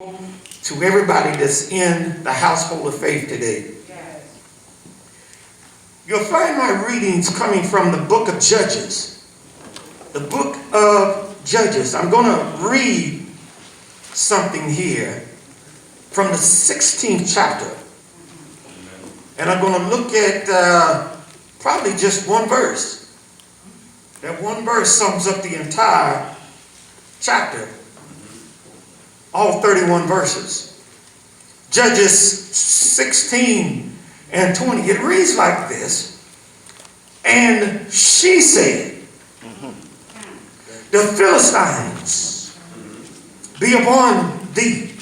To everybody that's in the household of faith today. You'll find my readings coming from the book of Judges. The book of Judges. I'm going to read something here from the 16th chapter. And I'm going to look at probably just one verse. That one verse sums up the entire chapter. All 31 verses. Judges 16 and 20. It reads like this. And she said, the Philistines be upon thee,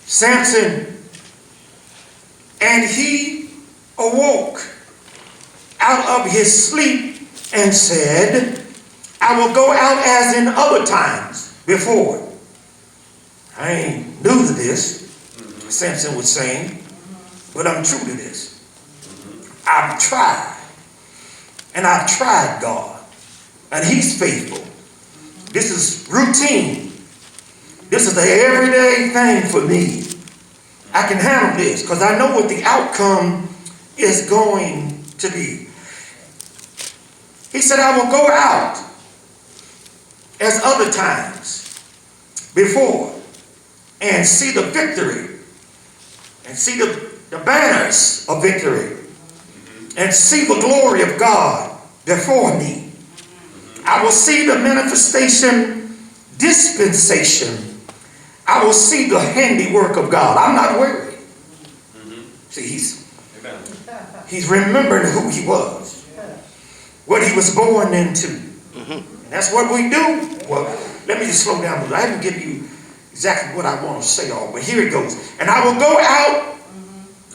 Samson. And he awoke out of his sleep and said, I will go out as in other times before. I ain't new to this, Samson was saying, but I'm true to this. I've tried, and I've tried God, and he's faithful. This is routine. This is the everyday thing for me. I can handle this because I know what the outcome is going to be. He said, I will go out as other times before. And see the victory. And see the banners of victory. And see the glory of God before me. I will see the manifestation, dispensation. I will see the handiwork of God. I'm not worried. See, he's remembering who he was. What he was born into. And that's what we do. Well, let me just slow down. I haven't given you exactly what I want to say all, but here it goes. And I will go out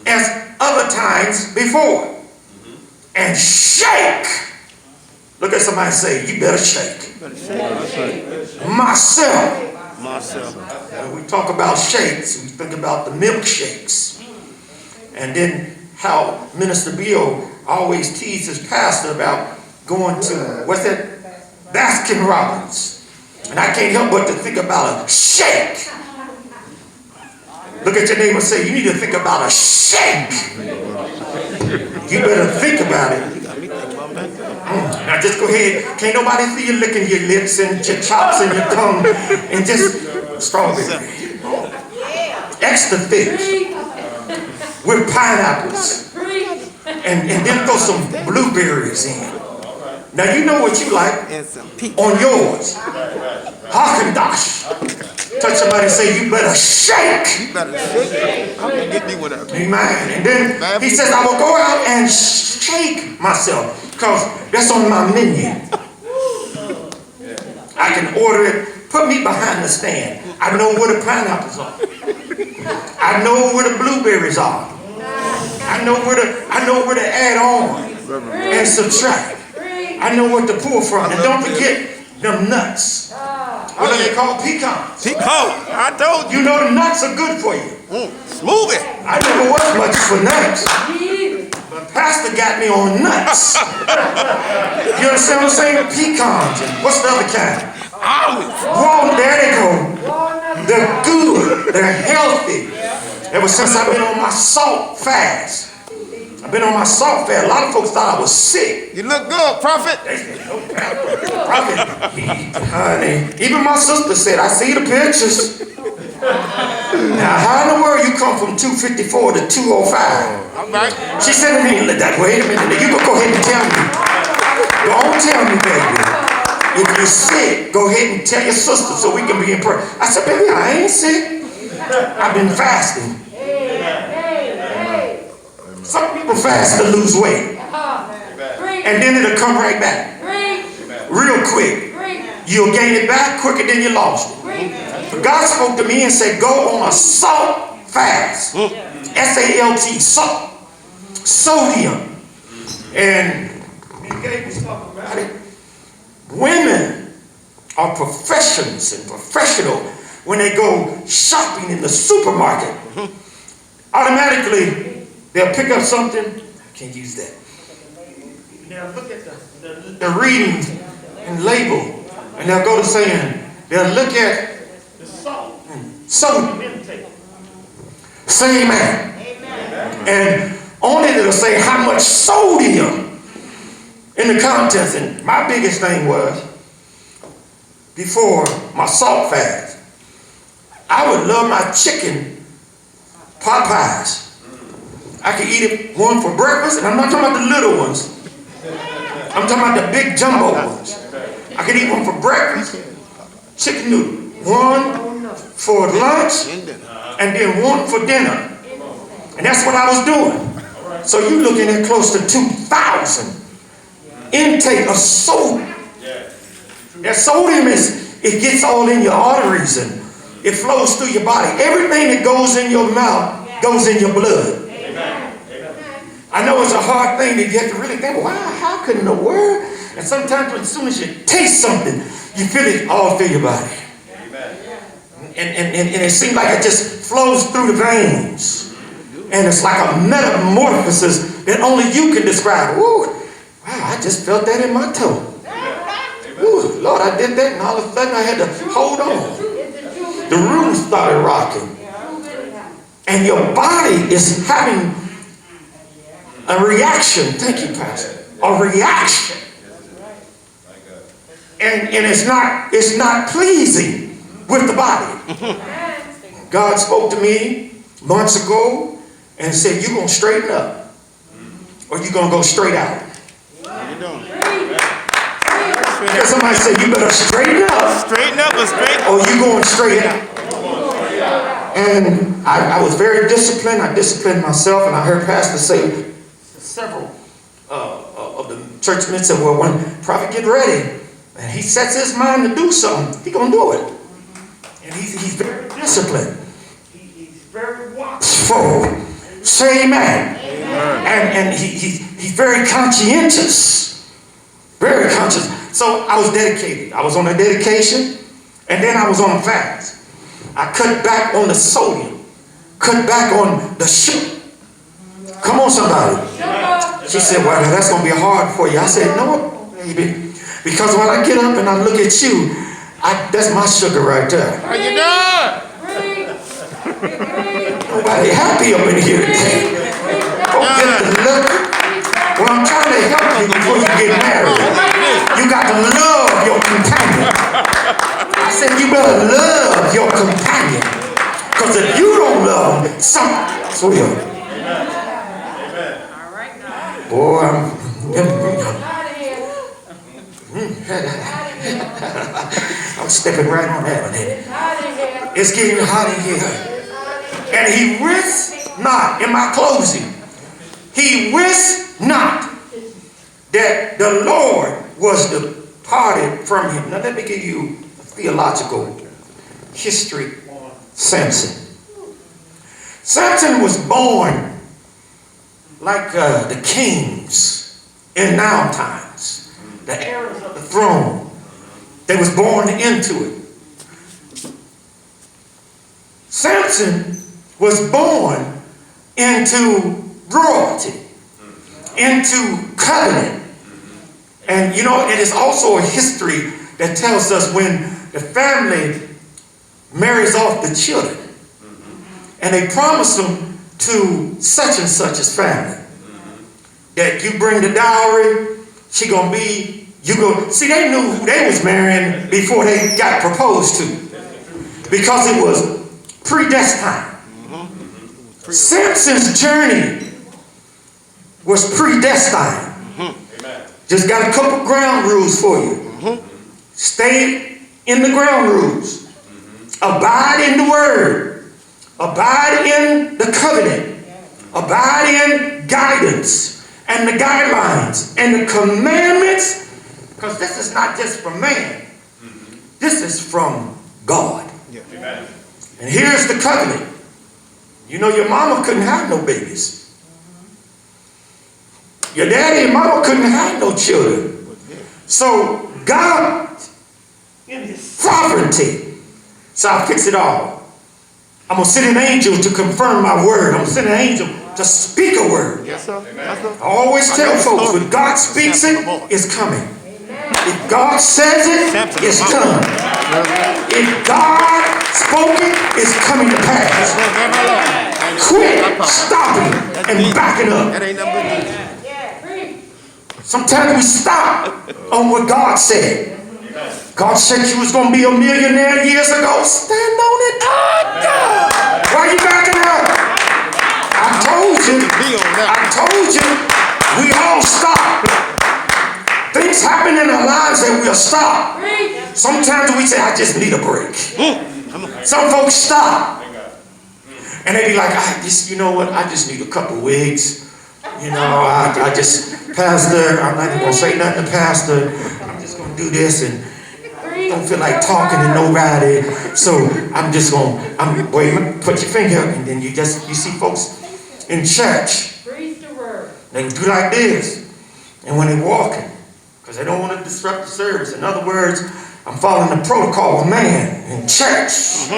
as other times before and shake. Look at somebody say, you better shake. Myself. When we talk about shakes, we think about the milkshakes. And then how Minister Bill always teases pastor about going to, what's that? Baskin Robbins. And I can't help but to think about a shake. Look at your neighbor and say, you need to think about a shake. You better think about it. Now just go ahead. Can't nobody see you licking your lips and your chops and your tongue and just strawberry. Extra thick. With pineapples. And then throw some blueberries in. Now you know what you like on yours. Haagen-Dazs. Touch somebody and say, you better shake. You better shake. I'm going to get me one of them. Amen. And then he says, I will go out and shake myself. Because that's on my menu. I can order it. Put me behind the stand. I know where the pineapples are. I know where the blueberries are. I know where to add on and subtract. I know what to pull from. And don't forget them nuts. What are they called? Pecans. I told you. You know the nuts are good for you. Smooth it. I never was much for nuts. But Pastor got me on nuts. You understand what I'm saying? Pecans. And what's the other kind? Almonds. Walnut. There they go. They're good. They're healthy. Ever since I've been on my salt fast. I've been on my salt fast. A lot of folks thought I was sick. You look good, prophet. Prophet, honey. Even my sister said, I see the pictures. Now, how in the world you come from 254 to 205? All right. She said, wait a minute. You go ahead and tell me. Don't tell me, baby. If you're sick, go ahead and tell your sister so we can be in prayer. I said, baby, I ain't sick. I've been fasting. Some people fast to lose weight. And then it'll come right back. Real quick. You'll gain it back quicker than you lost it. But God spoke to me and said, go on a salt fast. S-A-L-T, salt. Sodium. And he gave me stuff about it. Women are professionals and professional when they go shopping in the supermarket. Automatically, they'll pick up something. I can't use that. They'll look at the readings and label, and they'll go to saying, they'll look at the salt and sodium intake. Say amen. And on it it'll say how much sodium in the contents. And my biggest thing was, before my salt fast, I would love my chicken pot pies. I could eat it one for breakfast, and I'm not talking about the little ones. I'm talking about the big jumbo ones. I could eat one for breakfast, chicken noodle, one for lunch, and then one for dinner. And that's what I was doing. So you're looking at close to 2,000 intake of sodium. That sodium it gets all in your arteries and it flows through your body. Everything that goes in your mouth goes in your blood. I know it's a hard thing that you have to really think, wow, how could in the world? And sometimes as soon as you taste something, you feel it all through your body. And it seems like it just flows through the veins. And it's like a metamorphosis that only you can describe. Ooh, wow, I just felt that in my toe. Ooh, Lord, I did that, and all of a sudden I had to hold on. The room started rocking. And your body is having a reaction. Thank you, Pastor. A reaction. And it's not pleasing with the body. God spoke to me months ago and said, you're going to straighten up or you're going to go straight out. Somebody said, you better straighten up. Straighten up or straight. Or you going straight out. And I was very disciplined. I disciplined myself, and I heard Pastor say, several of the churchmen said, well, when prophet get ready and he sets his mind to do something, he's going to do it. And he's very disciplined. He's very watchful. Say amen. And he's very conscientious. Very conscious. So I was dedicated. I was on a dedication, and then I was on a fast. I cut back on the sodium. Cut back on the sugar. Come on, somebody. She said, well, that's going to be hard for you. I said, no, baby. Because when I get up and I look at you, that's my sugar right there. How you doing? Nobody happy up in here today. Don't get the look. Well, I'm trying to help you before you get married. You got to love your companion. I said, you better love your companion. Because if you don't love them, something else will. Boy, I'm stepping right on that one. It's getting hot in here. And he risked not, in my closing, he risked not that the Lord was departed from him. Now let me give you a theological history on Samson. Samson was born like the kings in now times, the heirs of the throne. They was born into it. Samson was born into royalty, into covenant. And you know, it is also a history that tells us when the family marries off the children and they promise them to such and such's family that you bring the dowry, she gonna be, you go. See, they knew who they was marrying before they got proposed to, because it was predestined. Samson's journey was predestined. Just got a couple ground rules for you. Stay in the ground rules. Abide in the word. Abide in the covenant. Abide in guidance and the guidelines and the commandments. Because this is not just from man. This is from God. And here's the covenant. You know, your mama couldn't have no babies. Your daddy and mama couldn't have no children. So God, in his sovereignty, so I'll fix it all. I'm going to send an angel to confirm my word. I'm going to send an angel to speak a word. Yes, sir. I always tell folks, when God speaks it, it's coming. If God says it, it's done. If God Spoken is coming to pass. Quit stopping and backing up. That ain't nothing but Jesus. Sometimes we stop on what God said. God said you was going to be a millionaire years ago. Stand on it. Why you backing up? I told you. We all stop. Things happen in our lives that we'll stop. Sometimes we say, I just need a break. Some folks stop. And they be like, you know what? I just need a couple wigs. You know, I just, Pastor, I'm not even going to say nothing to Pastor. I'm just going to do this and don't feel like talking to nobody. So I'm just going to, wait, put your finger up, and then you see folks in church. They do like this. And when they're walking, because they don't want to disrupt the service. In other words, I'm following the protocol of man in church.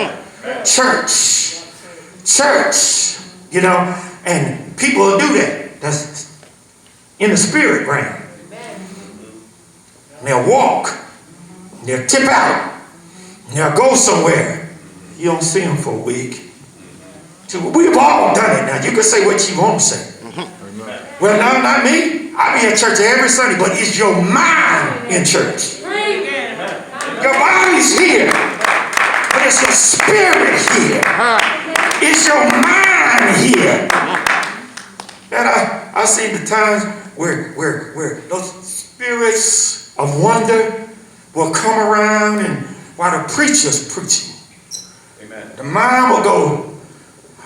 Church, you know, and people will do that. That's in the spirit realm. And they'll walk, and they'll tip out, and they'll go somewhere. You don't see them for a week. So we've all done it now. You can say what you want to say. Well, no, not me. I be in church every Sunday, but it's your mind in church. Your body's here, but it's your spirit here. It's your mind here. And I see the times where those spirits of wonder will come around, and while the preacher's preaching, the mind will go,